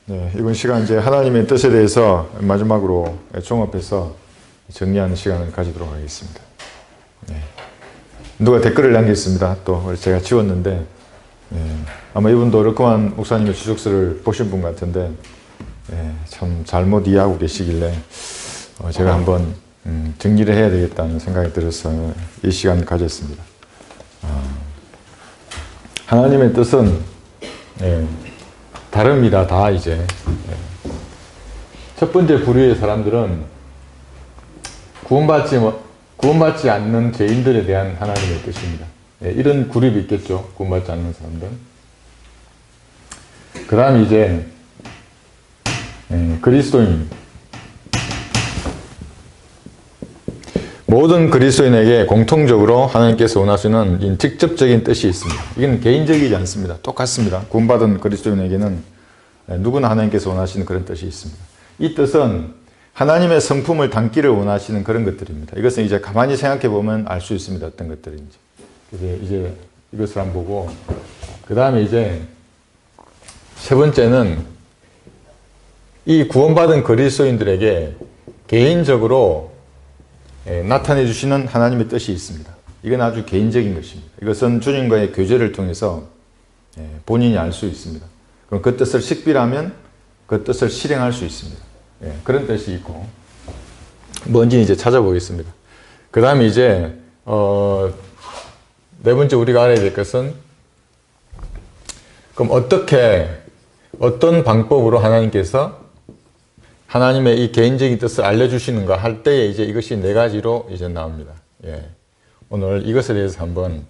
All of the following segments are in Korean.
네, 이번 시간 이제 하나님의 뜻에 대해서 마지막으로 종합해서 정리하는 시간을 가지도록 하겠습니다. 네. 누가 댓글을 남겼습니다. 또 제가 지웠는데 아마 이분도 르크만 목사님의 주석서를 보신 분 같은데 참 잘못 이해하고 계시길래 제가 한번 정리를 해야 되겠다는 생각이 들어서 이 시간을 가졌습니다. 하나님의 뜻은 다릅니다. 다 이제 첫 번째 부류의 사람들은 구원받지 않는 죄인들에 대한 하나님의 뜻입니다. 이런 그룹이 있겠죠. 구원받지 않는 사람들. 그 다음에 이제 그리스도인. 모든 그리스도인에게 공통적으로 하나님께서 원하시는 직접적인 뜻이 있습니다. 이건 개인적이지 않습니다. 똑같습니다. 구원받은 그리스도인에게는 누구나 하나님께서 원하시는 그런 뜻이 있습니다. 이 뜻은 하나님의 성품을 담기를 원하시는 그런 것들입니다. 이것은 이제 가만히 생각해 보면 알 수 있습니다. 어떤 것들인지. 이제 이것을 한번 보고, 그 다음에 이제 세 번째는 이 구원받은 그리스도인들에게 개인적으로 나타내 주시는 하나님의 뜻이 있습니다. 이건 아주 개인적인 것입니다. 이것은 주님과의 교제를 통해서 본인이 알 수 있습니다. 그럼 그 뜻을 식별하면 그 뜻을 실행할 수 있습니다. 그런 뜻이 있고, 뭔지 이제 찾아보겠습니다. 그 다음에 이제 네 번째 우리가 알아야 될 것은, 그럼 어떤 방법으로 하나님께서 하나님의 이 개인적인 뜻을 알려주시는가 할 때에 이제 이것이 네 가지로 이제 나옵니다. 오늘 이것에 대해서 한번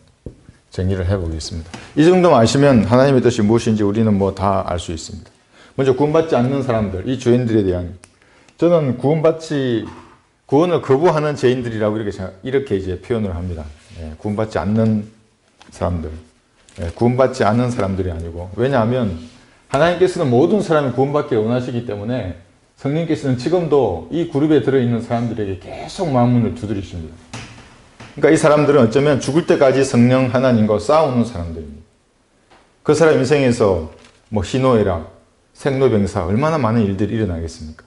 정리를 해보겠습니다. 이 정도만 아시면 하나님의 뜻이 무엇인지 우리는 뭐 다 알 수 있습니다. 먼저 구원받지 않는 사람들, 이 죄인들에 대한, 저는 구원을 거부하는 죄인들이라고 이렇게 이제 표현을 합니다. 구원받지 않는 사람들, 구원받지 않는 사람들이 아니고, 왜냐하면 하나님께서는 모든 사람이 구원받기를 원하시기 때문에 성령께서는 지금도 이 그룹에 들어있는 사람들에게 계속 마음문을 두드리십니다. 그러니까 이 사람들은 어쩌면 죽을 때까지 성령 하나님과 싸우는 사람들입니다. 그 사람 인생에서 뭐 희노애락, 생로병사 얼마나 많은 일들이 일어나겠습니까?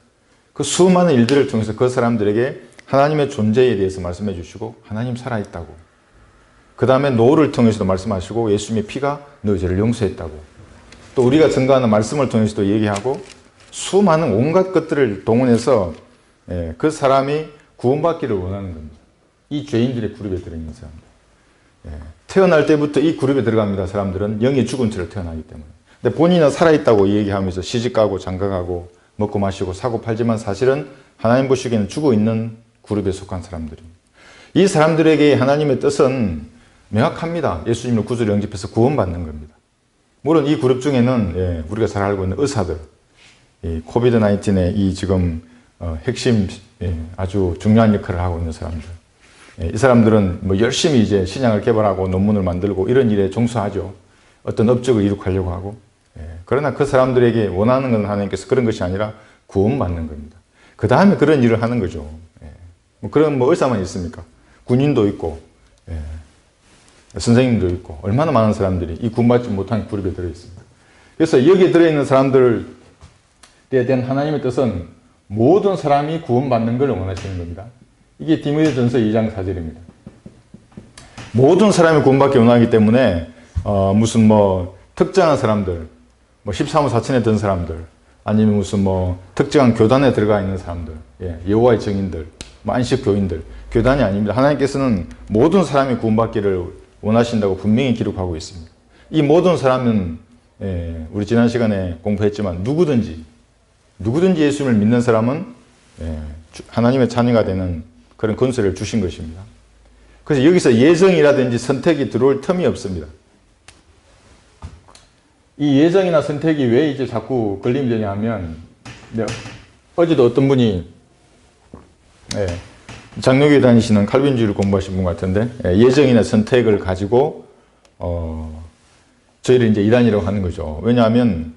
그 수많은 일들을 통해서 그 사람들에게 하나님의 존재에 대해서 말씀해 주시고, 하나님 살아있다고, 그 다음에 노를 통해서도 말씀하시고, 예수님의 피가 너희 죄를 용서했다고, 또 우리가 증거하는 말씀을 통해서도 얘기하고, 수많은 온갖 것들을 동원해서 그 사람이 구원받기를 원하는 겁니다. 이 죄인들의 그룹에 들어있는 사람들. 태어날 때부터 이 그룹에 들어갑니다. 사람들은 영이 죽은 채로 태어나기 때문에. 근데 본인은 살아있다고 얘기하면서 시집가고 장가가고 먹고 마시고 사고 팔지만 사실은 하나님 보시기에는 죽어있는 그룹에 속한 사람들입니다. 이 사람들에게 하나님의 뜻은 명확합니다. 예수님을 구주로 영접해서 구원받는 겁니다. 물론 이 그룹 중에는 우리가 잘 알고 있는 의사들, 코비드-19의 이 지금 핵심 아주 중요한 역할을 하고 있는 사람들, 이 사람들은 뭐 열심히 이제 신약을 개발하고 논문을 만들고 이런 일에 종사하죠. 어떤 업적을 이룩하려고 하고. 그러나 그 사람들에게 원하는 건 하나님께서 그런 것이 아니라 구원받는 겁니다. 그 다음에 그런 일을 하는 거죠. 그런 의사만 있습니까? 군인도 있고, 선생님도 있고, 얼마나 많은 사람들이 이 구원받지 못한 그룹에 들어있습니다. 그래서 여기에 들어있는 사람들에 대한 하나님의 뜻은 모든 사람이 구원받는 걸 원하시는 겁니다. 이게 디모데전서 2장 4절입니다. 모든 사람이 구원받기 원하기 때문에 무슨 특정한 사람들, 13호 사천에 든 사람들, 아니면 무슨 특정한 교단에 들어가 있는 사람들, 여호와의 증인들, 안식 교인들, 교단이 아닙니다. 하나님께서는 모든 사람이 구원받기를 원하신다고 분명히 기록하고 있습니다. 이 모든 사람은 우리 지난 시간에 공부했지만 누구든지 예수님을 믿는 사람은 하나님의 자녀가 되는 그런 권세를 주신 것입니다. 그래서 여기서 예정이라든지 선택이 들어올 틈이 없습니다. 이 예정이나 선택이 왜 이제 자꾸 걸리면 되냐 하면, 어제도 어떤 분이 장로교에 다니시는 칼빈주의를 공부하신 분 같은데, 예정이나 선택을 가지고 저희를 이제 이단이라고 하는 거죠. 왜냐하면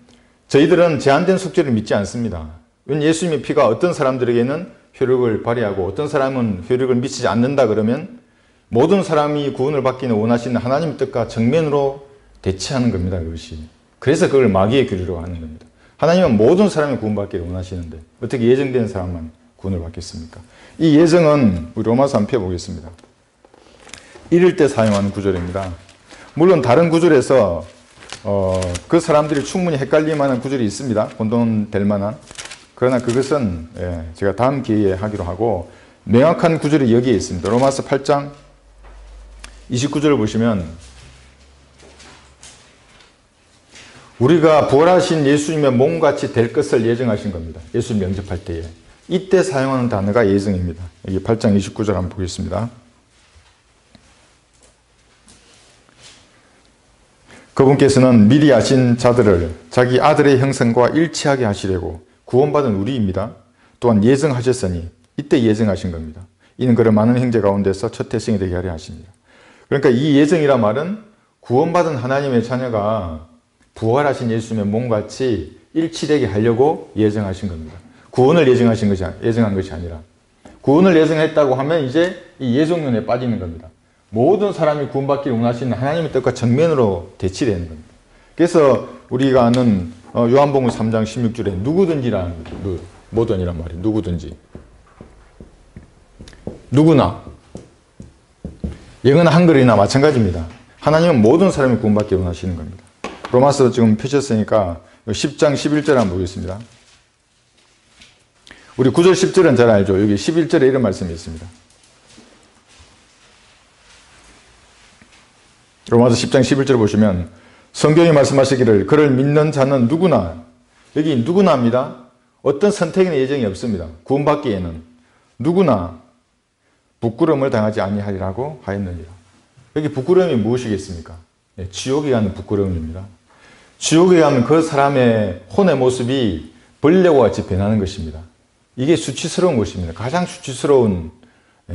저희들은 제한된 속죄를 믿지 않습니다. 왜냐하면 예수님의 피가 어떤 사람들에게는 효력을 발휘하고 어떤 사람은 효력을 미치지 않는다 그러면 모든 사람이 구원을 받기는 원하시는 하나님의 뜻과 정면으로 대치하는 겁니다. 그것이. 그래서 그걸 마귀의 교리라고 하는 겁니다. 하나님은 모든 사람이 구원받기를 원하시는데 어떻게 예정된 사람만 구원을 받겠습니까? 이 예정은 우리 로마서 한번 펴보겠습니다. 이럴 때 사용하는 구절입니다. 물론 다른 구절에서 그 사람들이 충분히 헷갈릴 만한 구절이 있습니다. 혼돈될 만한. 그러나 그것은 제가 다음 기회에 하기로 하고, 명확한 구절이 여기에 있습니다. 로마서 8장 29절을 보시면, 우리가 부활하신 예수님의 몸같이 될 것을 예정하신 겁니다. 예수님 영접할 때에. 이때 사용하는 단어가 예정입니다. 여기 8장 29절 한번 보겠습니다. 그분께서는 미리 아신 자들을 자기 아들의 형상과 일치하게 하시려고 구원받은 우리입니다. 또한 예정하셨으니, 이때 예정하신 겁니다. 이는 그런 많은 형제 가운데서 첫 태생이 되게 하려 하십니다. 그러니까 이 예정이란 말은 구원받은 하나님의 자녀가 부활하신 예수님의 몸같이 일치되게 하려고 예정하신 겁니다. 구원을 예정한 것이 아니라, 구원을 예정했다고 하면 이제 이 예정론에 빠지는 겁니다. 모든 사람이 구원받기를 원하시는 하나님의 뜻과 정면으로 대치되는 겁니다. 그래서 우리가 아는 요한복음 3장 16절에 누구든지라는, 모든이란 말이에요. 누구든지. 누구나. 영어나 한글이나 마찬가지입니다. 하나님은 모든 사람이 구원받기를 원하시는 겁니다. 로마서 지금 펴셨으니까 10장 11절 한번 보겠습니다. 우리 9절 10절은 잘 알죠. 여기 11절에 이런 말씀이 있습니다. 로마서 10장 11절 보시면 성경이 말씀하시기를 그를 믿는 자는 누구나, 여기 누구나입니다. 어떤 선택이나 예정이 없습니다. 구원받기에는 누구나 부끄러움을 당하지 아니하리라고 하였느니라. 여기 부끄러움이 무엇이겠습니까? 지옥에 가는 부끄러움입니다. 지옥에 가면 그 사람의 혼의 모습이 벌레와 같이 변하는 것입니다. 이게 수치스러운 것입니다. 가장 수치스러운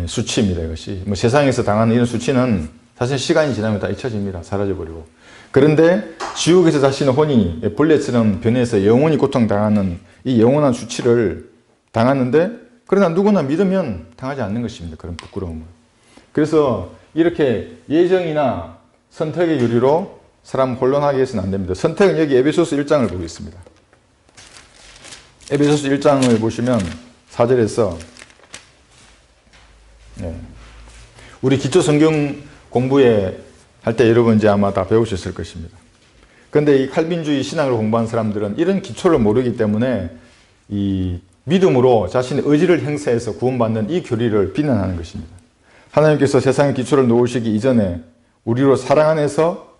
수치입니다. 이것이 세상에서 당하는 이런 수치는 사실 시간이 지나면 다 잊혀집니다. 사라져버리고. 그런데 지옥에서 자신의 혼이 벌레처럼 변해서 영원히 고통당하는 이 영원한 수치를 당하는데, 그러나 누구나 믿으면 당하지 않는 것입니다. 그런 부끄러움을. 그래서 이렇게 예정이나 선택의 유리로 사람 혼란하게 해서는 안 됩니다. 선택은 여기 에베소서 1장을 보겠습니다. 에베소서 1장을 보시면 4절에서 우리 기초 성경 공부에 할 때 여러분 이제 아마 다 배우셨을 것입니다. 그런데 이 칼빈주의 신학을 공부한 사람들은 이런 기초를 모르기 때문에 이 믿음으로 자신의 의지를 행사해서 구원받는 이 교리를 비난하는 것입니다. 하나님께서 세상의 기초를 놓으시기 이전에 우리로 사랑 안에서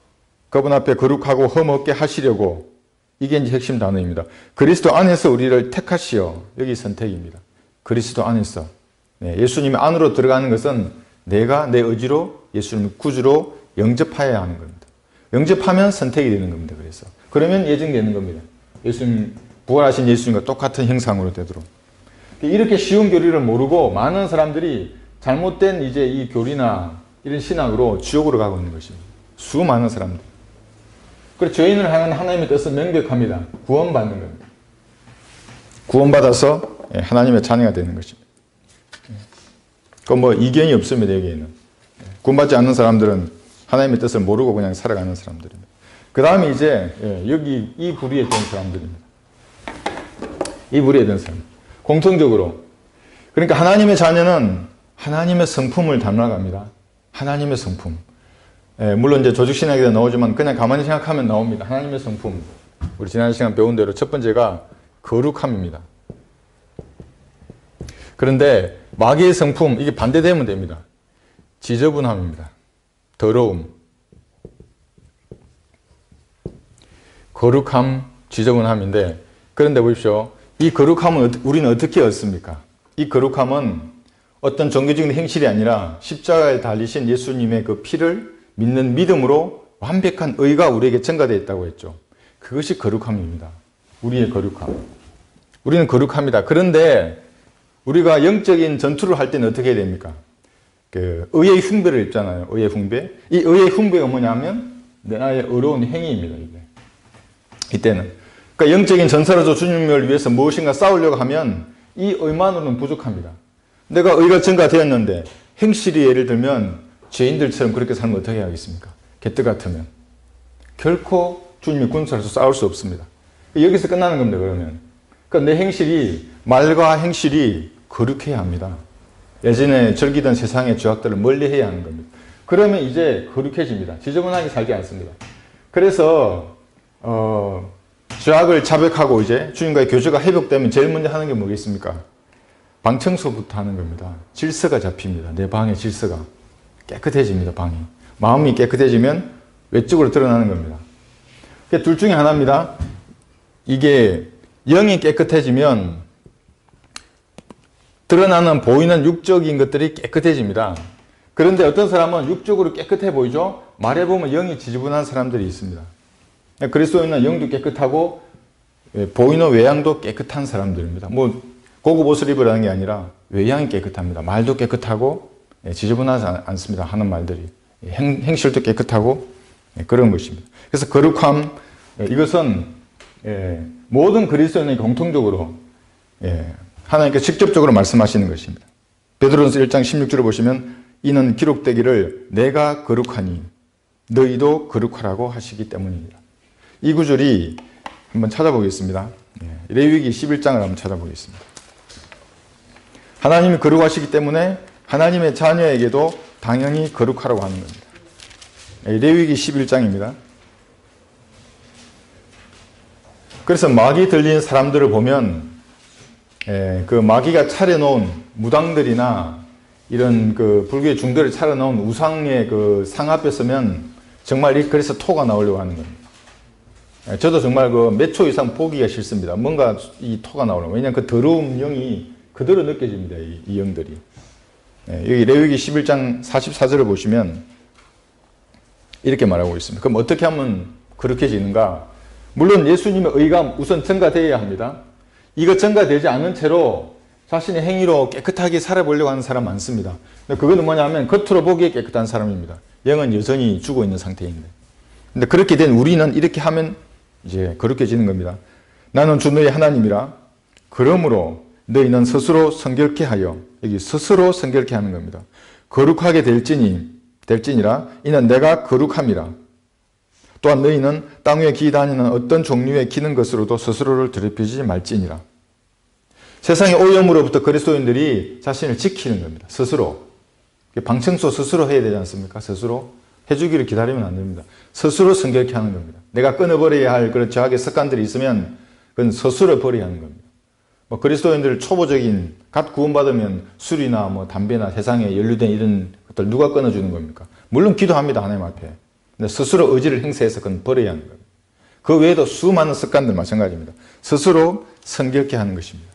그분 앞에 거룩하고 흠없게 하시려고, 이게 이제 핵심 단어입니다. 그리스도 안에서 우리를 택하시어, 여기 선택입니다. 그리스도 안에서. 예수님 안으로 들어가는 것은 내가 내 의지로 예수님을 구주로 영접하여야 하는 겁니다. 영접하면 선택이 되는 겁니다. 그러면 예정되는 겁니다. 예수님, 부활하신 예수님과 똑같은 형상으로 되도록. 이렇게 쉬운 교리를 모르고 많은 사람들이 잘못된 이제 이 교리나 이런 신학으로 지옥으로 가고 있는 것입니다. 수많은 사람들. 그리고 죄인을 향한 하나님의 뜻은 명백합니다. 구원받는 겁니다. 구원받아서 하나님의 자녀가 되는 것입니다. 그 뭐 이견이 없습니다. 여기에는. 구원받지 않는 사람들은 하나님의 뜻을 모르고 그냥 살아가는 사람들입니다. 그 다음에 이제 여기 이 부류에 든 사람들입니다. 이 부류에 든 사람. 공통적으로. 그러니까 하나님의 자녀는 하나님의 성품을 닮아갑니다. 하나님의 성품. 물론 이제 조직신학에도 나오지만 그냥 가만히 생각하면 나옵니다. 하나님의 성품. 우리 지난 시간 배운 대로 첫 번째가 거룩함입니다. 그런데 마귀의 성품, 이게 반대되면 됩니다. 지저분함입니다. 더러움. 거룩함, 지저분함인데, 그런데 보십시오. 이 거룩함은 우리는 어떻게 얻습니까? 이 거룩함은 어떤 종교적인 행실이 아니라 십자가에 달리신 예수님의 그 피를 믿는 믿음으로 완벽한 의가 우리에게 전가되어 있다고 했죠. 그것이 거룩함입니다. 우리의 거룩함. 우리는 거룩합니다. 그런데 우리가 영적인 전투를 할 때는 어떻게 해야 됩니까? 의의 흉배를 입잖아요. 의의 흉배. 이 의의 흉배가 뭐냐면 나의 어려운 행위입니다. 이때는. 그러니까 영적인 전사로서 주님을 위해서 무엇인가 싸우려고 하면 이 의만으로는 부족합니다. 내가 의가 전가되었는데 행실이 예를 들면 죄인들처럼 그렇게 살면 어떻게 하겠습니까? 개떡 같으면. 결코 주님의 군사로서 싸울 수 없습니다. 여기서 끝나는 겁니다, 그러면. 그러니까 내 행실이, 말과 행실이 거룩해야 합니다. 예전에 즐기던 세상의 죄악들을 멀리 해야 하는 겁니다. 그러면 이제 거룩해집니다. 지저분하게 살지 않습니다. 그래서 죄악을 자백하고 이제 주님과의 교제가 회복되면 제일 먼저 하는 게 뭐겠습니까? 방 청소부터 하는 겁니다. 질서가 잡힙니다. 내 방의 질서가 깨끗해집니다. 방이. 마음이 깨끗해지면 외적으로 드러나는 겁니다. 둘 중에 하나입니다. 이게 영이 깨끗해지면 드러나는 보이는 육적인 것들이 깨끗해집니다. 그런데 어떤 사람은 육적으로 깨끗해 보이죠? 말해보면 영이 지저분한 사람들이 있습니다. 그리스도인은 영도 깨끗하고 보이는 외양도 깨끗한 사람들입니다. 뭐 고급 옷을 입으라는 게 아니라 외양이 깨끗합니다. 말도 깨끗하고 지저분하지 않습니다. 하는 말들이. 행실도 깨끗하고 그런 것입니다. 그래서 거룩함, 이것은 모든 그리스도인이 공통적으로 하나님께 직접적으로 말씀하시는 것입니다. 베드로전서 1장 16절을 보시면 이는 기록되기를 내가 거룩하니 너희도 거룩하라고 하시기 때문입니다. 이 구절이 한번 찾아보겠습니다. 레위기 11장을 한번 찾아보겠습니다. 하나님이 거룩하시기 때문에 하나님의 자녀에게도 당연히 거룩하라고 하는 겁니다. 레위기 11장입니다. 그래서 마귀 들린 사람들을 보면 그 마귀가 차려놓은 무당들이나 이런 그 불교의 중들을 차려놓은 우상의 그 상 앞에 서면 정말 그래서 토가 나오려고 하는 겁니다. 저도 정말 그 몇 초 이상 보기가 싫습니다. 뭔가 이 토가 나오려고. 왜냐하면 그 더러운 영이 그대로 느껴집니다. 이 영들이. 여기 레위기 11장 44절을 보시면 이렇게 말하고 있습니다. 그럼 어떻게 하면 거룩해지는가? 물론 예수님의 의가 우선 증가되어야 합니다. 이거 증가되지 않은 채로 자신의 행위로 깨끗하게 살아보려고 하는 사람 많습니다. 그거는 뭐냐면 겉으로 보기에 깨끗한 사람입니다. 영은 여전히 죽어 있는 상태인데. 근데 그렇게 된 우리는 이렇게 하면 이제 거룩해지는 겁니다. 나는 주 너희 하나님이라. 그러므로 너희는 스스로 성결케 하여, 여기 스스로 성결케 하는 겁니다. 거룩하게 될지니라. 이는 내가 거룩함이라. 또한 너희는 땅 위에 기다니는 어떤 종류의 기는 것으로도 스스로를 더럽히지 말지니라. 세상의 오염으로부터 그리스도인들이 자신을 지키는 겁니다. 스스로. 방청소 스스로 해야 되지 않습니까? 스스로. 해주기를 기다리면 안 됩니다. 스스로 성결케 하는 겁니다. 내가 끊어버려야 할 그런 죄악의 습관들이 있으면 그건 스스로 버려야 하는 겁니다. 뭐 그리스도인들 초보적인 갓 구원받으면 술이나 뭐 담배나 세상에 연루된 이런 것들 누가 끊어주는 겁니까? 물론 기도합니다. 하나님 앞에. 근데 스스로 의지를 행사해서 그건 버려야 하는 겁니다. 그 외에도 수많은 습관들 마찬가지입니다. 스스로 성결케 하는 것입니다.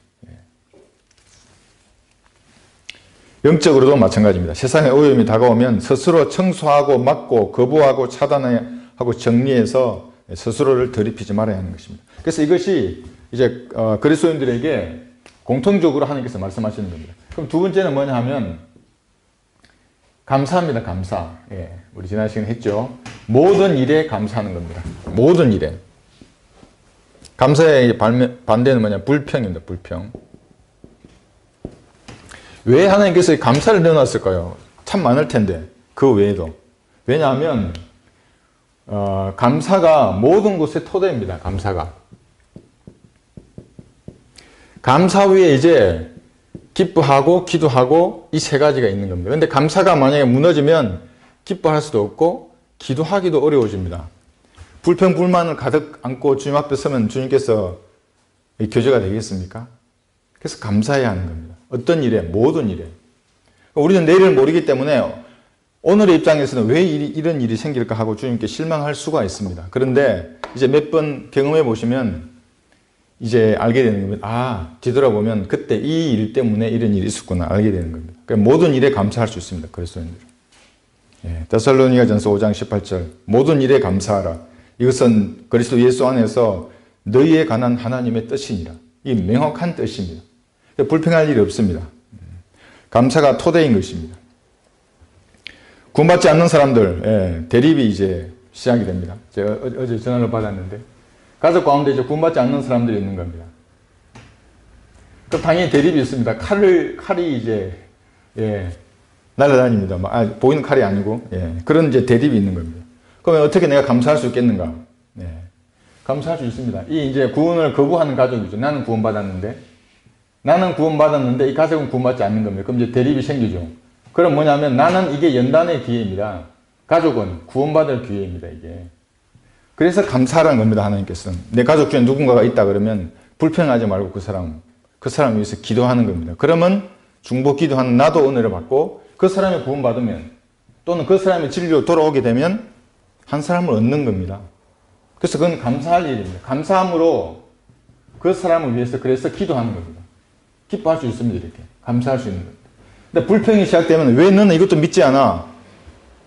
영적으로도 마찬가지입니다. 세상의 오염이 다가오면 스스로 청소하고 막고 거부하고 차단하고 정리해서 스스로를 더럽히지 말아야 하는 것입니다. 그래서 이것이 이제 그리스도인들에게 공통적으로 하나님께서 말씀하시는 겁니다. 그럼 두 번째는 뭐냐 하면 감사합니다. 감사. 우리 지난 시간에 했죠. 모든 일에 감사하는 겁니다. 모든 일에. 감사의 반대는 뭐냐? 불평입니다. 불평. 왜 하나님께서 감사를 넣어놨을까요? 참 많을 텐데 그 외에도. 왜냐하면 감사가 모든 것의 토대입니다. 감사가. 감사 위에 이제 기뻐하고 기도하고 이 세 가지가 있는 겁니다. 그런데 감사가 만약에 무너지면 기뻐할 수도 없고 기도하기도 어려워집니다. 불평 불만을 가득 안고 주님 앞에 서면 주님께서 교제가 되겠습니까? 그래서 감사해야 하는 겁니다. 어떤 일에, 모든 일에. 우리는 내일을 모르기 때문에 오늘의 입장에서는 왜 이런 일이 생길까 하고 주님께 실망할 수가 있습니다. 그런데 이제 몇 번 경험해 보시면 이제 알게 되는 겁니다. 아, 뒤돌아보면 그때 이 일 때문에 이런 일이 있었구나 알게 되는 겁니다. 그러니까 모든 일에 감사할 수 있습니다. 그리스도인들은. 데살로니가전서 5장 18절 모든 일에 감사하라. 이것은 그리스도 예수 안에서 너희에 관한 하나님의 뜻이니라. 이 명확한 뜻입니다. 불평할 일이 없습니다. 감사가 토대인 것입니다. 구원받지 않는 사람들, 대립이 이제 시작이 됩니다. 제가 어제 전화를 받았는데, 가족 가운데 이제 구원받지 않는 사람들이 있는 겁니다. 그럼 당연히 대립이 있습니다. 칼이 이제, 날아다닙니다. 보이는 칼이 아니고, 그런 이제 대립이 있는 겁니다. 그러면 어떻게 내가 감사할 수 있겠는가? 감사할 수 있습니다. 이 이제 구원을 거부하는 가족이죠. 나는 구원받았는데 이 가족은 구원받지 않는 겁니다. 그럼 이제 대립이 생기죠. 그럼 뭐냐면 나는 이게 연단의 기회입니다. 가족은 구원받을 기회입니다, 이게. 그래서 감사하라는 겁니다, 하나님께서는. 내 가족 중에 누군가가 있다 그러면 불평하지 말고 그 사람을 위해서 기도하는 겁니다. 그러면 중보 기도하는 나도 은혜를 받고 그 사람이 구원받으면 또는 그 사람이 진리로 돌아오게 되면 한 사람을 얻는 겁니다. 그래서 그건 감사할 일입니다. 감사함으로 그 사람을 위해서 그래서 기도하는 겁니다. 기뻐할 수 있습니다, 이렇게. 감사할 수 있는 겁니다. 근데 불평이 시작되면 왜 너는 이것도 믿지 않아?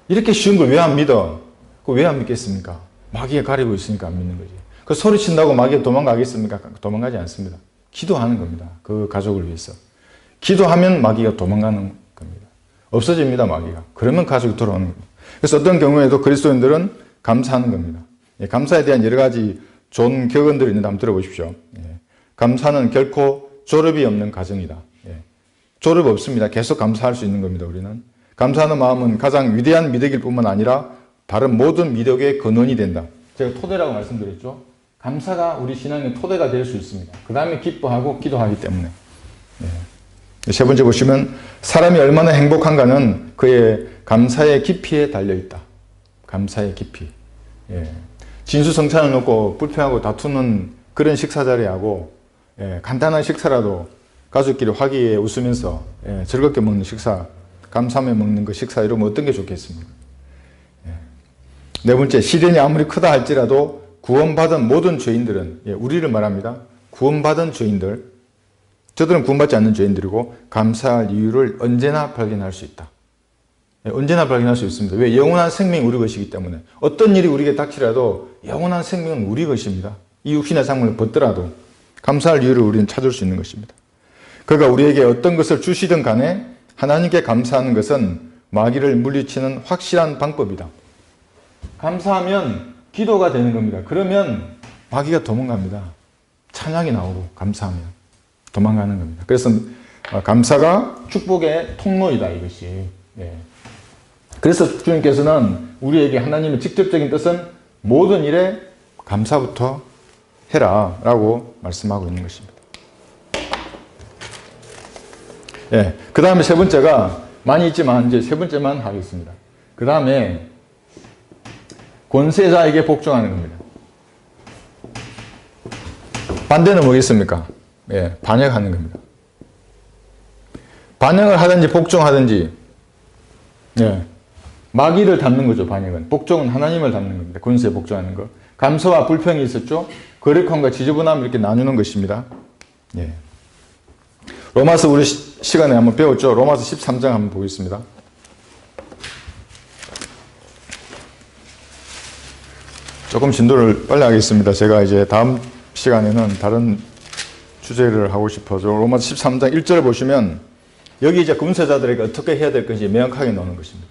이렇게 쉬운 걸 왜 안 믿어? 그거 왜 안 믿겠습니까? 마귀가 가리고 있으니까 안 믿는 거지. 그 소리친다고 마귀가 도망가겠습니까? 도망가지 않습니다. 기도하는 겁니다. 그 가족을 위해서. 기도하면 마귀가 도망가는 겁니다. 없어집니다, 마귀가. 그러면 가족이 돌아오는 겁니다. 그래서 어떤 경우에도 그리스도인들은 감사하는 겁니다. 감사에 대한 여러 가지 좋은 격언들이 있는데 한번 들어보십시오. 감사는 결코 졸업이 없는 과정이다. 졸업 없습니다. 계속 감사할 수 있는 겁니다, 우리는. 감사하는 마음은 가장 위대한 미덕일 뿐만 아니라 다른 모든 미덕의 근원이 된다. 제가 토대라고 말씀드렸죠. 감사가 우리 신앙의 토대가 될 수 있습니다. 그 다음에 기뻐하고 기도하기 때문에. 세 번째 보시면 사람이 얼마나 행복한가는 그의 감사의 깊이에 달려있다. 감사의 깊이. 진수성찬을 놓고 불평하고 다투는 그런 식사 자리하고 간단한 식사라도 가족끼리 화기애애 웃으면서 즐겁게 먹는 식사, 감사하며 먹는 그 식사 이러면 어떤 게 좋겠습니까? 네 번째, 시련이 아무리 크다 할지라도 구원받은 모든 죄인들은, 우리를 말합니다. 구원받은 죄인들, 저들은 구원받지 않는 죄인들이고 감사할 이유를 언제나 발견할 수 있다. 언제나 발견할 수 있습니다. 왜? 영원한 생명이 우리 것이기 때문에. 어떤 일이 우리에게 닥치라도 영원한 생명은 우리 것입니다. 이 육신의 삶을 벗더라도 감사할 이유를 우리는 찾을 수 있는 것입니다. 그가 우리에게 어떤 것을 주시든 간에 하나님께 감사하는 것은 마귀를 물리치는 확실한 방법이다. 감사하면 기도가 되는 겁니다. 그러면 마귀가 도망갑니다. 찬양이 나오고 감사하면 도망가는 겁니다. 그래서 감사가 축복의 통로이다, 이것이. 그래서 주님께서는 우리에게 하나님의 직접적인 뜻은 모든 일에 감사부터 해라 라고 말씀하고 있는 것입니다. 그 다음에 세 번째가 많이 있지만 이제 세 번째만 하겠습니다. 그 다음에 권세자에게 복종하는 겁니다. 반대는 뭐겠습니까? 반역하는 겁니다. 반역을 하든지 복종하든지 마귀를 닮는 거죠, 반역은. 복종은 하나님을 닮는 겁니다. 권세에 복종하는 거. 감사와 불평이 있었죠. 거룩함과 지저분함을 이렇게 나누는 것입니다. 로마서 우리 시간에 한번 배웠죠. 로마서 13장 한번 보겠습니다. 조금 진도를 빨리 하겠습니다. 제가 이제 다음 시간에는 다른 주제를 하고 싶어서 로마서 13장 1절 보시면 여기 이제 군사자들에게 어떻게 해야 될 건지 명확하게 나오는 것입니다.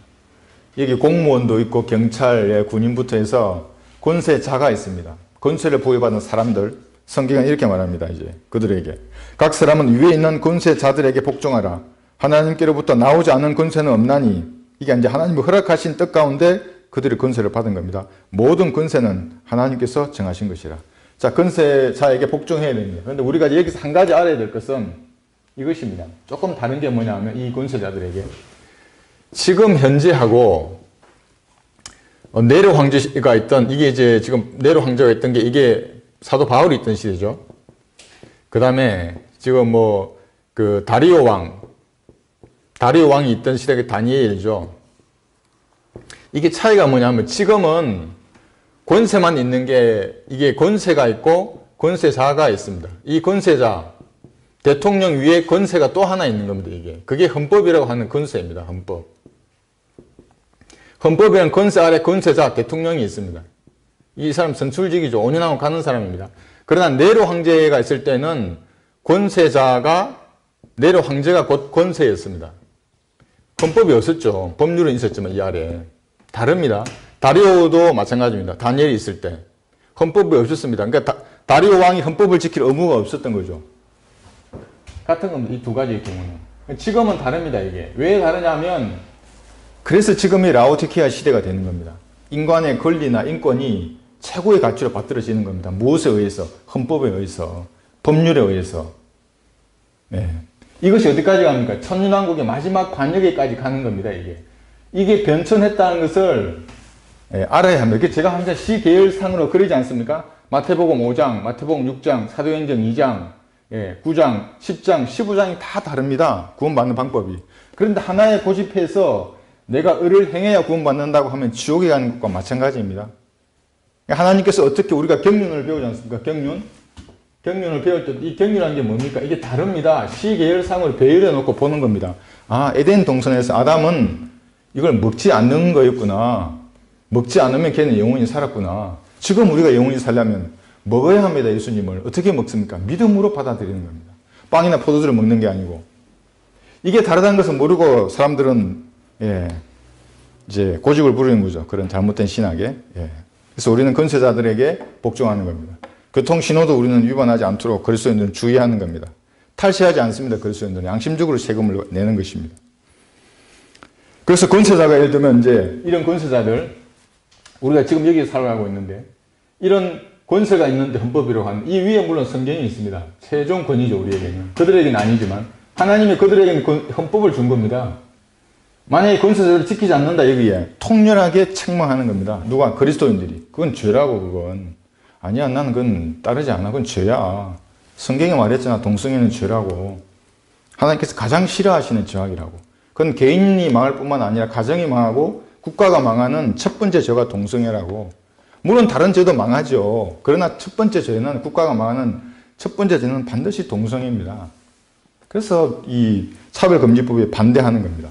여기 공무원도 있고 경찰, 군인부터 해서 권세자가 있습니다. 권세를 부여받은 사람들, 성경은 이렇게 말합니다. 이제 그들에게 각 사람은 위에 있는 권세자들에게 복종하라. 하나님께로부터 나오지 않은 권세는 없나니 이게 이제 하나님이 허락하신 뜻 가운데 그들이 권세를 받은 겁니다. 모든 권세는 하나님께서 정하신 것이라. 자, 권세자에게 복종해야 됩니다. 그런데 우리가 여기서 한 가지 알아야 될 것은 이것입니다. 조금 다른 게 뭐냐면 이 권세자들에게 지금 현재하고 네로 황제가 있던 이게 이제 지금 네로 황제가 있던 게 이게 사도 바울이 있던 시대죠. 그 다음에 지금 뭐 그 다리오 왕이 있던 시대가 다니엘이죠. 이게 차이가 뭐냐면 지금은 권세만 있는 게 이게 권세가 있고 권세자가 있습니다. 이 권세자 대통령 위에 권세가 또 하나 있는 겁니다. 이게 그게 헌법이라고 하는 권세입니다. 헌법. 헌법에는 권세 아래 권세자 대통령이 있습니다. 이 사람 선출직이죠. 5년 하고 가는 사람입니다. 그러나 네로 황제가 있을 때는 권세자가 네로 황제가 곧 권세였습니다. 헌법이 없었죠. 법률은 있었지만 이 아래 다릅니다. 다리오도 마찬가지입니다. 다니엘이 있을 때 헌법이 없었습니다. 그러니까 다리오 왕이 헌법을 지킬 의무가 없었던 거죠. 같은 겁니다. 이 두 가지의 경우는. 지금은 다릅니다. 이게 왜 다르냐면 그래서 지금이 라오디케아 시대가 되는 겁니다. 인간의 권리나 인권이 최고의 가치로 받들어지는 겁니다. 무엇에 의해서? 헌법에 의해서, 법률에 의해서. 네. 이것이 어디까지 갑니까? 천년왕국의 마지막 반역에까지 가는 겁니다. 이게 변천했다는 것을 알아야 합니다. 제가 항상 시계열상으로 그러지 않습니까? 마태복음 5장, 마태복음 6장, 사도행전 2장, 9장, 10장, 15장이 다 다릅니다. 구원받는 방법이. 그런데 하나에 고집해서 내가 의를 행해야 구원받는다고 하면 지옥에 가는 것과 마찬가지입니다. 하나님께서 어떻게 우리가 경륜을 배우지 않습니까? 경륜을 배울 때 이 경륜이라는 게 뭡니까? 이게 다릅니다. 시계열상으로 배열해 놓고 보는 겁니다. 아, 에덴 동산에서 아담은 이걸 먹지 않는 거였구나. 먹지 않으면 걔는 영원히 살았구나. 지금 우리가 영원히 살려면 먹어야 합니다. 예수님을. 어떻게 먹습니까? 믿음으로 받아들이는 겁니다. 빵이나 포도주를 먹는 게 아니고. 이게 다르다는 것을 모르고 사람들은 이제 고집을 부리는 거죠. 그런 잘못된 신학에. 그래서 우리는 건세자들에게 복종하는 겁니다. 교통신호도 우리는 위반하지 않도록 그리스도인들은 주의하는 겁니다. 탈시하지 않습니다. 그리스도인들은 양심적으로 세금을 내는 것입니다. 그래서 권세자가 예를 들면 이제 이런 권세자들, 우리가 지금 여기에 살아가고 있는데 이런 권세가 있는데 헌법이라고 하는 이 위에 물론 성경이 있습니다. 최종 권위죠. 우리에게는. 그들에게는 아니지만 하나님이 그들에게는 헌법을 준 겁니다. 만약에 권세자를 지키지 않는다 여기에 통렬하게 책망하는 겁니다. 누가? 그리스도인들이. 그건 죄라고. 그건 아니야, 나는 그건 따르지 않아. 그건 죄야. 성경에 말했잖아. 동성애는 죄라고. 하나님께서 가장 싫어하시는 죄악이라고. 그건 개인이 망할 뿐만 아니라 가정이 망하고 국가가 망하는 첫 번째 죄가 동성애라고. 물론 다른 죄도 망하죠. 그러나 첫 번째 죄는, 국가가 망하는 첫 번째 죄는 반드시 동성애입니다. 그래서 이 차별금지법에 반대하는 겁니다.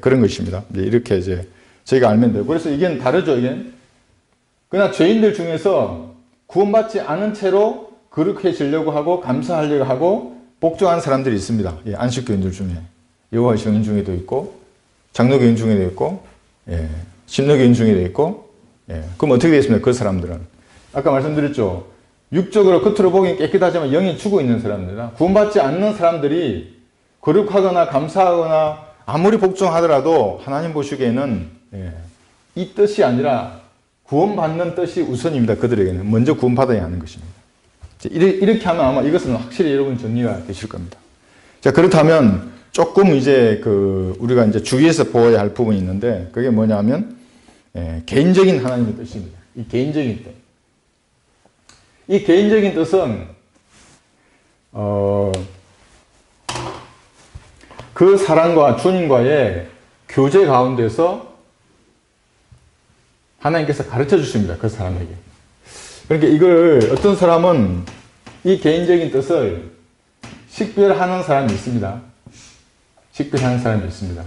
그런 것입니다. 이렇게 이제 저희가 알면 돼요. 그래서 이게 다르죠, 이게. 그러나 죄인들 중에서 구원받지 않은 채로 거룩해지려고 하고 감사하려고 하고 복종하는 사람들이 있습니다. 안식교인들 중에. 여호와의 증인 중에도 있고, 장로교인 중에도 있고, 심로교인 중에도 있고. 그럼 어떻게 되겠습니까? 그 사람들은. 아까 말씀드렸죠. 육적으로 겉으로 보기엔 깨끗하지만 영이 죽어 있는 사람들이다. 구원받지 않는 사람들이 거룩하거나 감사하거나 아무리 복종하더라도 하나님 보시기에는 이 뜻이 아니라 구원받는 뜻이 우선입니다. 그들에게는. 먼저 구원받아야 하는 것입니다. 이렇게 하면 아마 이것은 확실히 여러분 정리가 되실 겁니다. 자, 그렇다면 조금 이제 우리가 이제 주의해서 보아야 할 부분이 있는데 그게 뭐냐면 개인적인 하나님의 뜻입니다. 이 개인적인 뜻. 이 개인적인 뜻은 그 사람과 주님과의 교제 가운데서 하나님께서 가르쳐 주십니다. 그 사람에게. 그러니까 이걸 어떤 사람은 이 개인적인 뜻을 식별하는 사람이 있습니다. 식별하는 사람이 있습니다.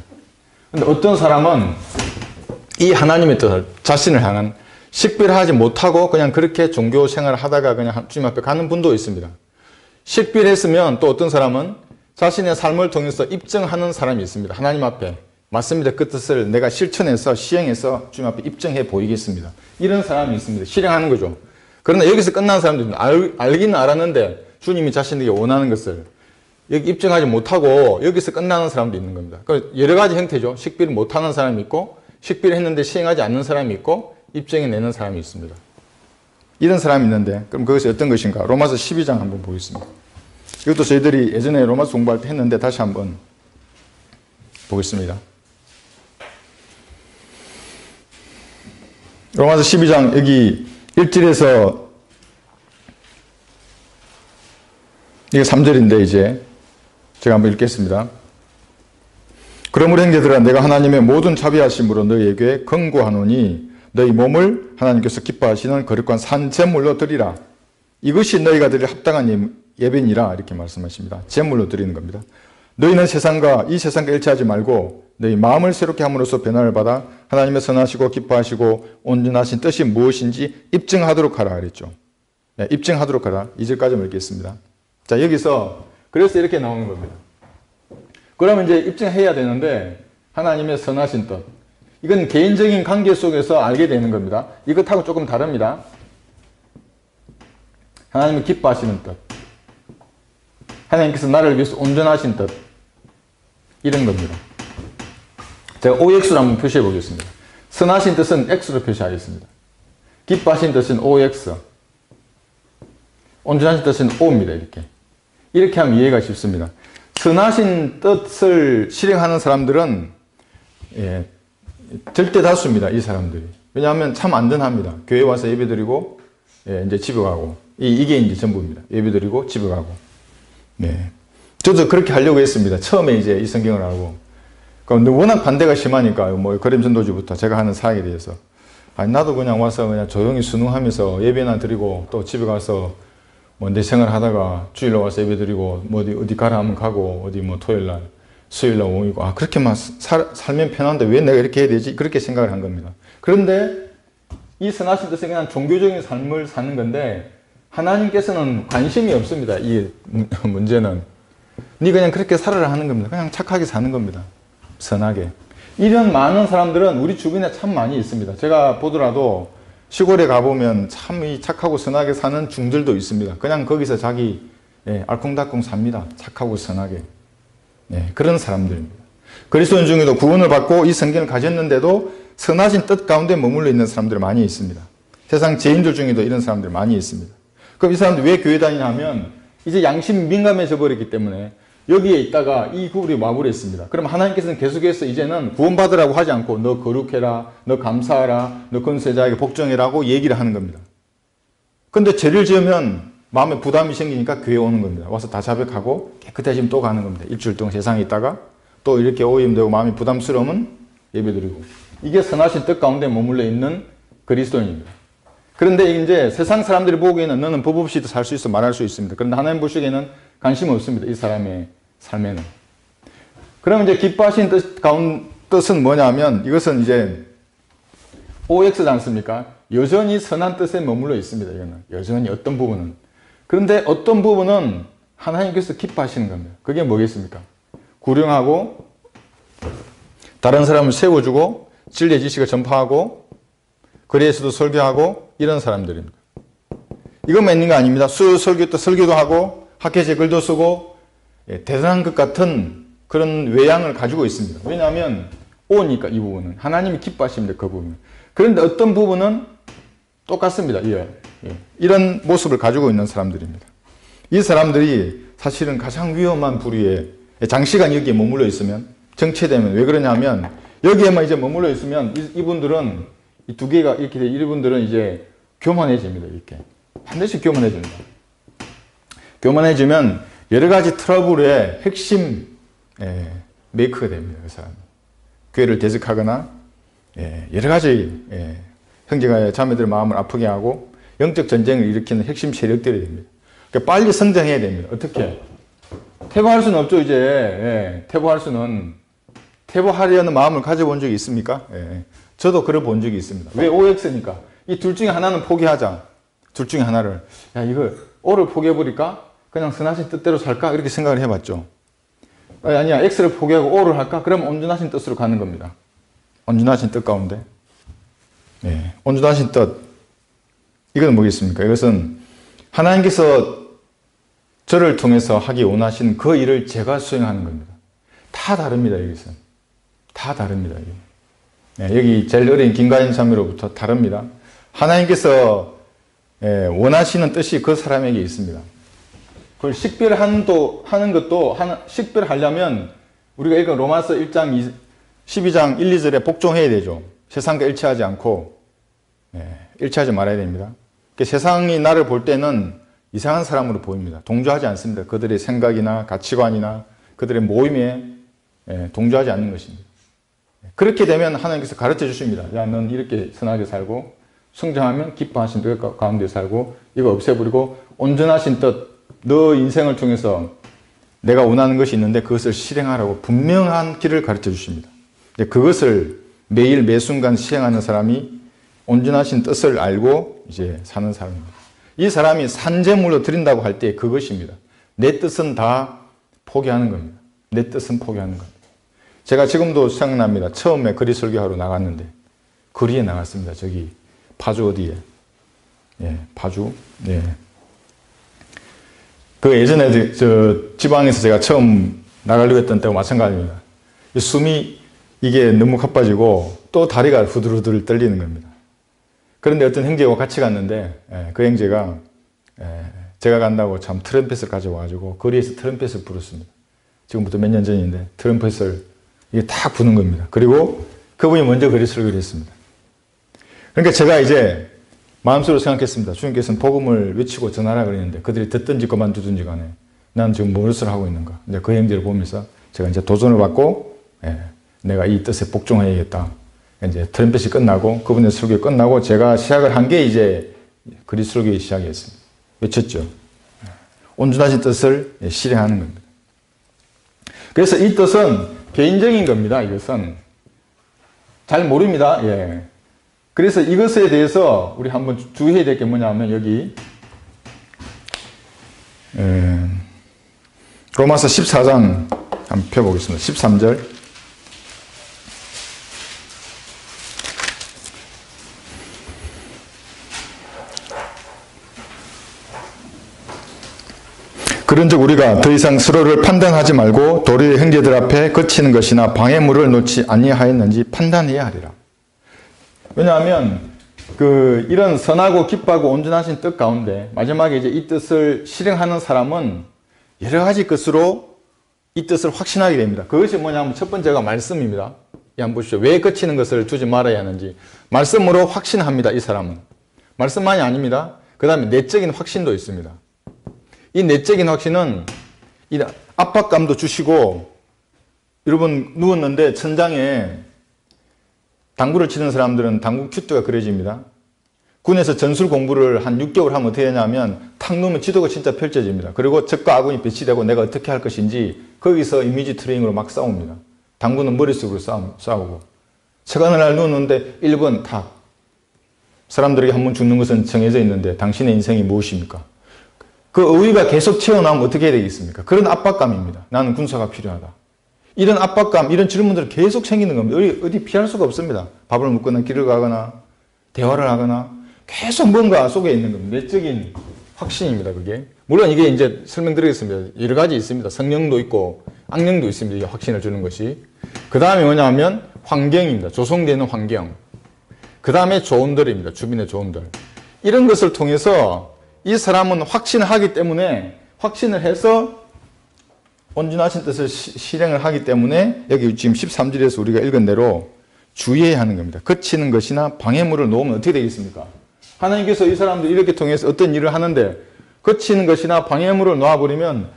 그런데 어떤 사람은 이 하나님의 뜻을 자신을 향한 식별하지 못하고 그냥 그렇게 종교 생활을 하다가 그냥 주님 앞에 가는 분도 있습니다. 식별했으면 또 어떤 사람은 자신의 삶을 통해서 입증하는 사람이 있습니다. 하나님 앞에. 맞습니다. 그 뜻을 내가 실천해서 시행해서 주님 앞에 입증해 보이겠습니다. 이런 사람이 있습니다. 실행하는 거죠. 그러나 여기서 끝나는 사람들은 알기는 알았는데 주님이 자신에게 원하는 것을 여기 입증하지 못하고 여기서 끝나는 사람도 있는 겁니다. 여러 가지 형태죠. 식별을 못하는 사람이 있고 식별했는데 시행하지 않는 사람이 있고 입증해내는 사람이 있습니다. 이런 사람이 있는데 그럼 그것이 어떤 것인가? 로마서 12장 한번 보겠습니다. 이것도 저희들이 예전에 로마서 공부할 때 했는데 다시 한번 보겠습니다. 로마서 12장 여기 1절에서 이게 3절인데 이제 제가 한번 읽겠습니다. 그러므로 형제들아 내가 하나님의 모든 자비하심으로 너희에게 권고하노니 너희 몸을 하나님께서 기뻐하시는 거룩한 산 제물로 드리라. 이것이 너희가 드릴 합당한 예배니라 이렇게 말씀하십니다. 제물로 드리는 겁니다. 너희는 이 세상과 일치하지 말고 너희 마음을 새롭게 함으로써 변화를 받아 하나님의 선하시고 기뻐하시고 온전하신 뜻이 무엇인지 입증하도록 하라 그랬죠. 입증하도록 하라. 2절까지 읽겠습니다. 자, 여기서 그래서 이렇게 나오는 겁니다. 그러면 이제 입증해야 되는데 하나님의 선하신 뜻. 이건 개인적인 관계 속에서 알게 되는 겁니다. 이것하고 조금 다릅니다. 하나님은 기뻐하시는 뜻. 하나님께서 나를 위해서 온전하신 뜻. 이런 겁니다. 제가 OX로 한번 표시해 보겠습니다. 선하신 뜻은 X로 표시하겠습니다. 기뻐하신 뜻은 OX. 온전하신 뜻은 O입니다. 이렇게 하면 이해가 쉽습니다. 선하신 뜻을 실행하는 사람들은 절대 다수입니다. 이 사람들이. 왜냐하면 참 안전합니다. 교회 와서 예배드리고 이제 집에 가고 이게 이제 전부입니다. 예배드리고 집에 가고. 저도 그렇게 하려고 했습니다. 처음에 이제 이 성경을 알고. 그런데 워낙 반대가 심하니까 뭐 거림전도주부터 제가 하는 사역에 대해서 나도 그냥 와서 그냥 조용히 순응하면서 예배나 드리고 또 집에 가서 뭐 내 생활 하다가 주일날 와서 예배 드리고 뭐 어디 가라 하면 가고 어디 뭐 토요일날 수요일날 오이고 그렇게만 살면 편한데 왜 내가 이렇게 해야 되지? 그렇게 생각을 한 겁니다. 그런데 이 선하신 뜻은 그냥 종교적인 삶을 사는 건데 하나님께서는 관심이 없습니다. 이 문제는. 네 그냥 그렇게 살아라 하는 겁니다. 그냥 착하게 사는 겁니다. 선하게. 이런 많은 사람들은 우리 주변에 참 많이 있습니다. 제가 보더라도 시골에 가보면 참 착하고 선하게 사는 중들도 있습니다. 그냥 거기서 자기 알콩달콩 삽니다. 착하고 선하게. 그런 사람들입니다. 그리스도인 중에도 구원을 받고 이 성경을 가졌는데도 선하신 뜻 가운데 머물러 있는 사람들이 많이 있습니다. 세상 죄인들 중에도 이런 사람들이 많이 있습니다. 그럼 이 사람들 왜 교회 다니냐 하면 이제 양심이 민감해져 버렸기 때문에 여기에 있다가 이 구울이 와버렸습니다. 그럼 하나님께서는 계속해서 이제는 구원받으라고 하지 않고 너 거룩해라, 너 감사하라, 너 권세자에게 복종해라고 얘기를 하는 겁니다. 근데 죄를 지으면 마음에 부담이 생기니까 교회 오는 겁니다. 와서 다 자백하고 깨끗해지면 또 가는 겁니다. 일주일 동안 세상에 있다가 또 이렇게 오염되고 마음이 부담스러우면 예배드리고. 이게 선하신 뜻 가운데 머물러 있는 그리스도인입니다. 그런데 이제 세상 사람들이 보기에는 너는 법 없이도 살 수 있어 말할 수 있습니다. 그런데 하나님 보시기에는 관심 없습니다. 이 사람의 삶에는. 그럼 이제 기뻐하신 뜻은 뭐냐면 이것은 이제 OX지 않습니까? 여전히 선한 뜻에 머물러 있습니다. 이거는 여전히 어떤 부분은. 그런데 어떤 부분은 하나님께서 기뻐하시는 겁니다. 그게 뭐겠습니까? 구령하고 다른 사람을 세워주고 진리의 지식을 전파하고 거리에서도 설교하고 이런 사람들입니다. 이것만 있는 거 아닙니다. 설교 때 설교도 하고 학회지에 글도 쓰고 대단한 것 같은 그런 외양을 가지고 있습니다. 왜냐하면 오니까 이 부분은 하나님이 기뻐하십니다. 그 부분. 그런데 어떤 부분은 똑같습니다. 이런 모습을 가지고 있는 사람들입니다. 이 사람들이 사실은 가장 위험한 부류에 장시간 여기에 머물러 있으면 정체되면 왜 그러냐면 여기에만 이제 머물러 있으면 이분들은 이 두 개가 이렇게 돼 이분들은 이제 교만해집니다. 이렇게 반드시 교만해집니다. 교만해지면 여러 가지 트러블의 핵심 메이커가 됩니다. 그 사람은 교회를 대적하거나 여러 가지 형제가 자매들의 마음을 아프게 하고 영적 전쟁을 일으키는 핵심 세력들이 됩니다. 그러니까 빨리 성장해야 됩니다. 어떻게? 퇴보할 수는 없죠. 이제 퇴보하려는 마음을 가져본 적이 있습니까? 저도 그래 본 적이 있습니다. 왜 OX니까? 이 둘 중에 하나는 포기하자. 둘 중에 하나를 이거 O를 포기해버릴까? 그냥 선하신 뜻대로 살까? 이렇게 생각을 해봤죠. 아니야 X를 포기하고 O를 할까? 그럼 온전하신 뜻으로 가는 겁니다. 온전하신 뜻 가운데 온전하신 뜻 이건 뭐겠습니까? 이것은 하나님께서 저를 통해서 하기 원하신 그 일을 제가 수행하는 겁니다. 다 다릅니다. 여기서는 다 다릅니다. 여기 제일 어린 김가인 자매로부터 다릅니다. 하나님께서 원하시는 뜻이 그 사람에게 있습니다. 그걸 식별하는 것도 식별하려면 우리가 읽은 로마서 1장 12장 1, 2절에 복종해야 되죠. 세상과 일치하지 않고 일치하지 말아야 됩니다. 세상이 나를 볼 때는 이상한 사람으로 보입니다. 동조하지 않습니다. 그들의 생각이나 가치관이나 그들의 모임에 동조하지 않는 것입니다. 그렇게 되면 하나님께서 가르쳐 주십니다. 야, 넌 이렇게 선하게 살고 성장하면 기뻐하신 뜻 가운데 살고 이거 없애버리고 온전하신 뜻, 너 인생을 통해서 내가 원하는 것이 있는데 그것을 실행하라고 분명한 길을 가르쳐 주십니다. 그것을 매일 매순간 실행하는 사람이 온전하신 뜻을 알고 이제 사는 사람입니다. 이 사람이 산재물로 드린다고 할 때 그것입니다. 내 뜻은 다 포기하는 겁니다. 내 뜻은 포기하는 겁니다. 제가 지금도 생각납니다. 처음에 거리 설교하러 나갔는데 거리에 나갔습니다. 저기 파주 어디에? 파주. 그 예전에 저 지방에서 제가 처음 나가려고 했던 때와 마찬가지입니다. 숨이 이게 너무 가빠지고 또 다리가 후들후들 떨리는 겁니다. 그런데 어떤 형제와 같이 갔는데 그 형제가 제가 간다고 참 트럼펫을 가져와가지고 거리에서 트럼펫을 불었습니다. 지금부터 몇 년 전인데 트럼펫을 이게 탁 부는 겁니다. 그리고 그분이 먼저 거리 설교를 했습니다. 그러니까 제가 이제 마음속으로 생각했습니다. 주님께서는 복음을 외치고 전하라 그랬는데 그들이 듣든지 그만두든지 간에 나는 지금 무엇을 하고 있는가. 이제 그 형제를 보면서 제가 이제 도전을 받고 내가 이 뜻에 복종해야겠다. 이제 트럼펫이 끝나고 그분의 설교 끝나고 제가 시작을 한 게 이제 거리 설교의 시작이었습니다. 외쳤죠. 온전하신 뜻을 실행하는 겁니다. 그래서 이 뜻은 개인적인 겁니다. 이것은 잘 모릅니다. 그래서 이것에 대해서 우리 한번 주의해야 될 게 뭐냐면 여기 로마서 14장 한번 펴보겠습니다. 13절 그런즉 우리가 더 이상 서로를 판단하지 말고 도리어 형제들 앞에 거치는 것이나 방해물을 놓지 아니하였는지 판단해야 하리라. 왜냐하면 이런 선하고 기뻐하고 온전하신 뜻 가운데 마지막에 이제 이 뜻을 실행하는 사람은 여러 가지 것으로 이 뜻을 확신하게 됩니다. 그것이 뭐냐면 첫 번째가 말씀입니다. 한번 보십시오. 왜 거치는 것을 두지 말아야 하는지 말씀으로 확신합니다. 이 사람은 말씀만이 아닙니다. 그 다음에 내적인 확신도 있습니다. 이 내적인 확신은 이 압박감도 주시고, 여러분 누웠는데 천장에 당구를 치는 사람들은 당구 큐트가 그려집니다. 군에서 전술 공부를 한 6개월 하면 어떻게 되냐면 탁 누우면 지도가 진짜 펼쳐집니다. 그리고 적과 아군이 배치되고 내가 어떻게 할 것인지 거기서 이미지 트레이닝으로 막 싸웁니다. 당구는 머릿속으로 싸우고. 서가는 날 누웠는데 1번 탁. 사람들에게 한 번 죽는 것은 정해져 있는데 당신의 인생이 무엇입니까? 그 의의가 계속 튀어나오면 어떻게 해야 되겠습니까? 그런 압박감입니다. 나는 군사가 필요하다. 이런 압박감, 이런 질문들이 계속 생기는 겁니다. 어디 피할 수가 없습니다. 밥을 먹거나 길을 가거나 대화를 하거나 계속 뭔가 속에 있는 겁니다. 내적인 확신입니다. 그게. 물론 이게 이제 설명드리겠습니다. 여러 가지 있습니다. 성령도 있고 악령도 있습니다. 이게 확신을 주는 것이. 그 다음에 뭐냐면 환경입니다. 조성되는 환경. 그 다음에 조언들입니다. 주변의 조언들. 이런 것을 통해서 이 사람은 확신을 하기 때문에 확신을 해서 온전하신 뜻을 실행을 하기 때문에 여기 지금 13절에서 우리가 읽은 대로 주의해야 하는 겁니다. 거치는 것이나 방해물을 놓으면 어떻게 되겠습니까? 하나님께서 이 사람들 이렇게 통해서 어떤 일을 하는데 거치는 것이나 방해물을 놓아버리면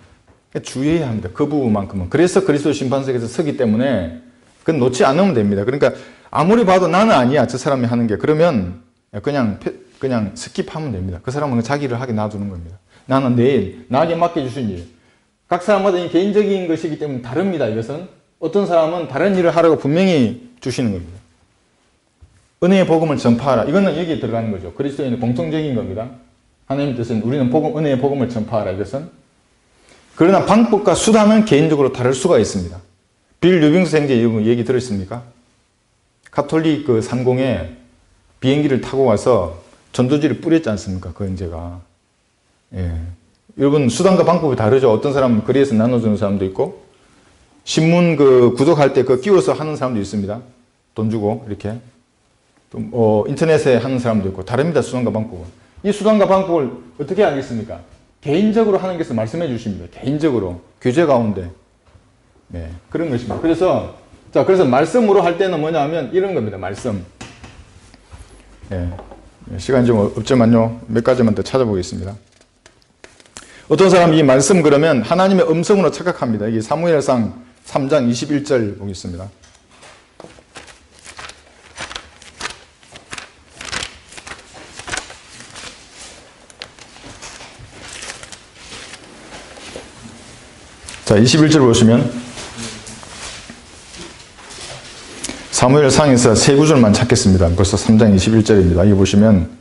주의해야 합니다. 그 부분만큼은. 그래서 그리스도 심판석에서 서기 때문에 그건 놓지 않으면 됩니다. 그러니까 아무리 봐도 나는 아니야. 저 사람이 하는 게. 그러면 그냥 스킵하면 됩니다. 그 사람은 자기를 하게 놔두는 겁니다. 나는 내일 나에게 맡겨주신 일. 각 사람마다 개인적인 것이기 때문에 다릅니다. 이것은 어떤 사람은 다른 일을 하라고 분명히 주시는 겁니다. 은혜의 복음을 전파하라. 이거는 여기에 들어가는 거죠. 그리스도인의 공통적인 겁니다. 하나님의 뜻은 우리는 은혜의 복음을 전파하라. 이것은. 그러나 방법과 수단은 개인적으로 다를 수가 있습니다. 빌 유빙스 형제 얘기 들으셨습니까? 가톨릭 그 상공에 비행기를 타고 와서 전도지를 뿌렸지 않습니까? 그 형제가. 여러분 수단과 방법이 다르죠. 어떤 사람은 거리에서 나눠주는 사람도 있고 신문 구독할 때 끼워서 하는 사람도 있습니다. 돈 주고 이렇게. 또 인터넷에 하는 사람도 있고 다릅니다. 수단과 방법은. 이 수단과 방법을 어떻게 알겠습니까? 개인적으로 하나님께서 말씀해 주십니다. 개인적으로 교제 가운데 그런 것입니다. 그래서 말씀으로 할 때는 뭐냐면 이런 겁니다. 말씀. 시간이 좀 없지만요. 몇 가지만 더 찾아보겠습니다. 어떤 사람이 이 말씀 그러면 하나님의 음성으로 착각합니다. 이게 사무엘상 3장 21절 보겠습니다. 자, 21절 보시면 사무엘상에서 세 구절만 찾겠습니다. 벌써 3장 21절입니다. 여기 보시면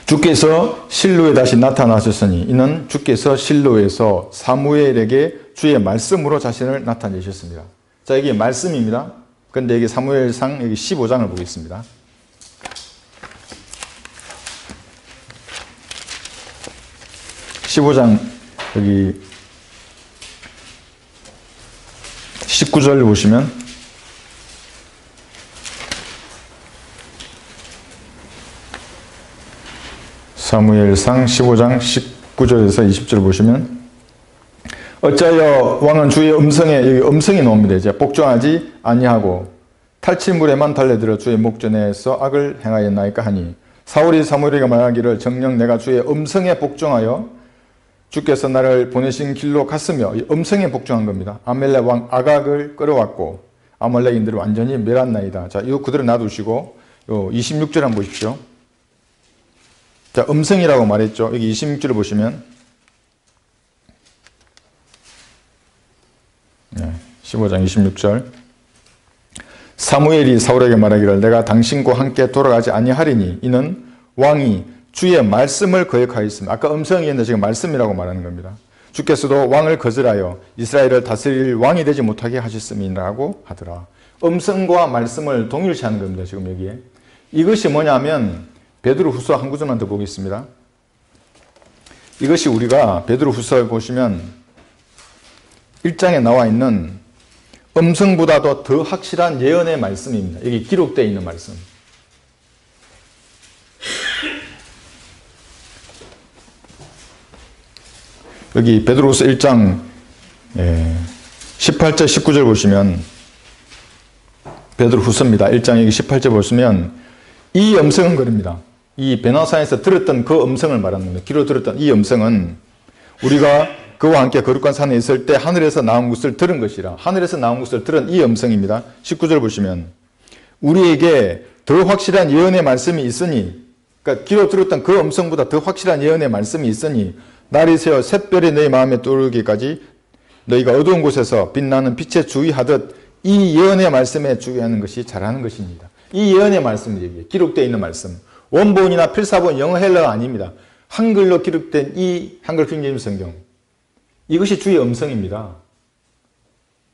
주께서 실로에 다시 나타나셨으니 이는 주께서 실로에서 사무엘에게 주의 말씀으로 자신을 나타내셨습니다. 자, 이게 말씀입니다. 그런데 여기 사무엘상 여기 15장을 보겠습니다. 여기 19절 보시면 사무엘상 15장 19절에서 20절 보시면 어찌하여 왕은 주의 음성에, 여기 음성이 나옵니다. 이제 복종하지 아니하고 탈취물에만 달려들어 주의 목전에서 악을 행하였나이까 하니 사울이 사무엘에게 말하기를 정녕 내가 주의 음성에 복종하여 주께서 나를 보내신 길로 갔으며 음성에 복종한 겁니다. 아말렉 왕 아각을 끌어왔고 아말렉인들을 완전히 멸한나이다. 자, 이거 그대로 놔두시고 26절 한번 보십시오. 자, 음성이라고 말했죠. 여기 26절을 보시면 15장 26절 사무엘이 사울에게 말하기를 내가 당신과 함께 돌아가지 아니하리니 이는 왕이 주의 말씀을 거역하였습니다. 아까 음성이었는데 지금 말씀이라고 말하는 겁니다. 주께서도 왕을 거절하여 이스라엘을 다스릴 왕이 되지 못하게 하셨음이라고 하더라. 음성과 말씀을 동일시하는 겁니다. 지금 여기에. 이것이 뭐냐면 베드로후서 한 구절만 더 보겠습니다. 이것이 우리가 베드로후서를 보시면 1장에 나와 있는 음성보다도 더 확실한 예언의 말씀입니다. 여기 기록되어 있는 말씀. 여기 베드로후서 1장 18절 19절 보시면 베드로후서입니다. 1장 여기 18절 보시면 이 음성은 그럽니다. 이 베나사에서 들었던 그 음성을 말하는 겁니다. 귀로 들었던 이 음성은 우리가 그와 함께 거룩한 산에 있을 때 하늘에서 나온 것을 들은 것이라. 하늘에서 나온 것을 들은 이 음성입니다. 19절 보시면 우리에게 더 확실한 예언의 말씀이 있으니, 그러니까 귀로 들었던 그 음성보다 더 확실한 예언의 말씀이 있으니 날이 새어 샛별이 너희 마음에 떠오르기까지 너희가 어두운 곳에서 빛나는 빛에 주의하듯 이 예언의 말씀에 주의하는 것이 잘하는 것입니다. 이 예언의 말씀이 기록되어 있는 말씀. 원본이나 필사본 영어 헬러가 아닙니다. 한글로 기록된 이 한글 킹제임스 성경. 이것이 주의 음성입니다.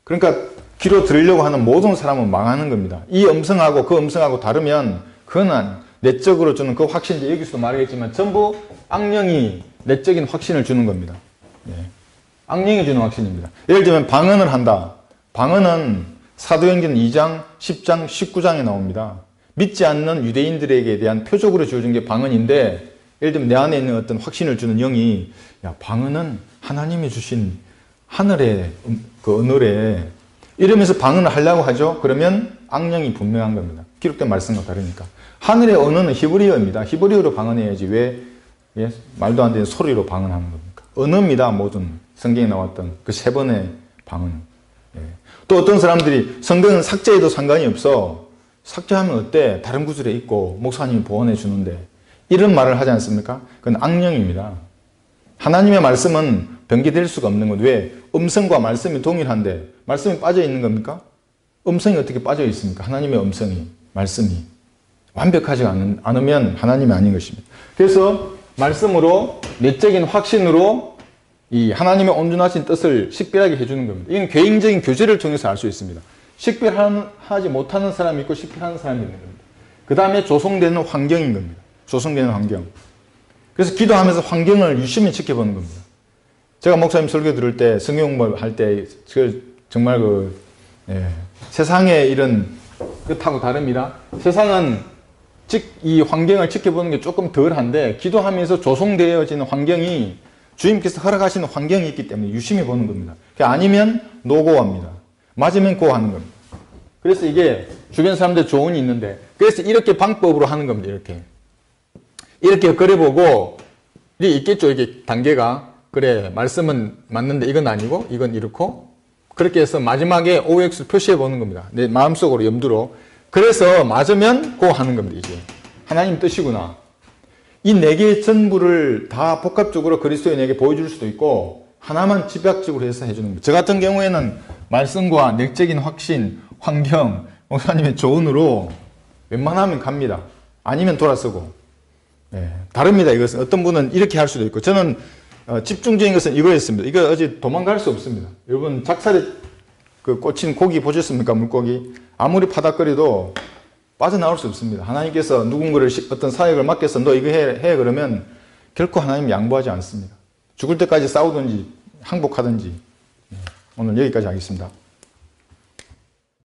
그러니까 귀로 들으려고 하는 모든 사람은 망하는 겁니다. 이 음성하고 그 음성하고 다르면 그건 내적으로 주는 그 확신, 여기서도 말하겠지만 전부 악령이 내적인 확신을 주는 겁니다. 악령이 주는 확신입니다. 예를 들면 방언을 한다. 방언은 사도행전 2장, 10장, 19장에 나옵니다. 믿지 않는 유대인들에게 대한 표적으로 주어진 게 방언인데 예를 들면 내 안에 있는 어떤 확신을 주는 영이 야, 방언은 하나님이 주신 하늘의 그 언어래 이러면서 방언을 하려고 하죠. 그러면 악령이 분명한 겁니다. 기록된 말씀과 다르니까. 하늘의 언어는 히브리어입니다. 히브리어로 방언해야지 왜 말도 안 되는 소리로 방언하는 겁니까? 언어입니다. 모든 성경에 나왔던 그 3번의 방언. 또 어떤 사람들이 성경은 삭제해도 상관이 없어. 삭제하면 어때? 다른 구절에 있고 목사님이 보완해 주는데 이런 말을 하지 않습니까? 그건 악령입니다. 하나님의 말씀은 변개될 수가 없는 것. 왜? 음성과 말씀이 동일한데 말씀이 빠져 있는 겁니까? 음성이 어떻게 빠져 있습니까? 하나님의 음성이, 말씀이 완벽하지 않으면 하나님이 아닌 것입니다. 그래서 말씀으로 내적인 확신으로 이 하나님의 온전하신 뜻을 식별하게 해주는 겁니다. 이건 개인적인 교제를 통해서 알 수 있습니다. 식별하지 못하는 사람이 있고 식별하는 사람이 있는 겁니다. 그 다음에 조성되는 환경인 겁니다. 조성되는 환경. 그래서 기도하면서 환경을 유심히 지켜보는 겁니다. 제가 목사님 설교 들을 때 성경 공부를 할 때 정말 세상의 이런 끝하고 다릅니다. 세상은 이 환경을 지켜보는 게 조금 덜한데 기도하면서 조성되어지는 환경이 주님께서 허락하시는 환경이 있기 때문에 유심히 보는 겁니다. 아니면 노고합니다. 맞으면 고하는 겁니다. 그래서 이게 주변 사람들 조언이 있는데 그래서 이렇게 방법으로 하는 겁니다. 이렇게 그려보고 이게 있겠죠. 이게 단계가 그래 말씀은 맞는데 이건 아니고 이건 이렇고 그렇게 해서 마지막에 OX를 표시해 보는 겁니다. 내 마음속으로 염두로. 그래서 맞으면 고하는 겁니다. 이게 하나님 뜻이구나. 이 4개의 전부를 다 복합적으로 그리스도인에게 보여줄 수도 있고 하나만 집약적으로 해서 해주는 겁니다. 저 같은 경우에는 말씀과 내적인 확신, 환경, 목사님의 조언으로 웬만하면 갑니다. 아니면 돌아서고. 다릅니다. 이것은 어떤 분은 이렇게 할 수도 있고 저는 집중적인 것은 이거였습니다. 이거 어제 도망갈 수 없습니다. 여러분 작살에 꽂힌 고기 보셨습니까? 물고기. 아무리 파닥거려도 빠져나올 수 없습니다. 하나님께서 누군가를 어떤 사역을 맡겨서 너 이거 해 그러면 결코 하나님 양보하지 않습니다. 죽을 때까지 싸우든지 항복하든지. 오늘 여기까지 하겠습니다.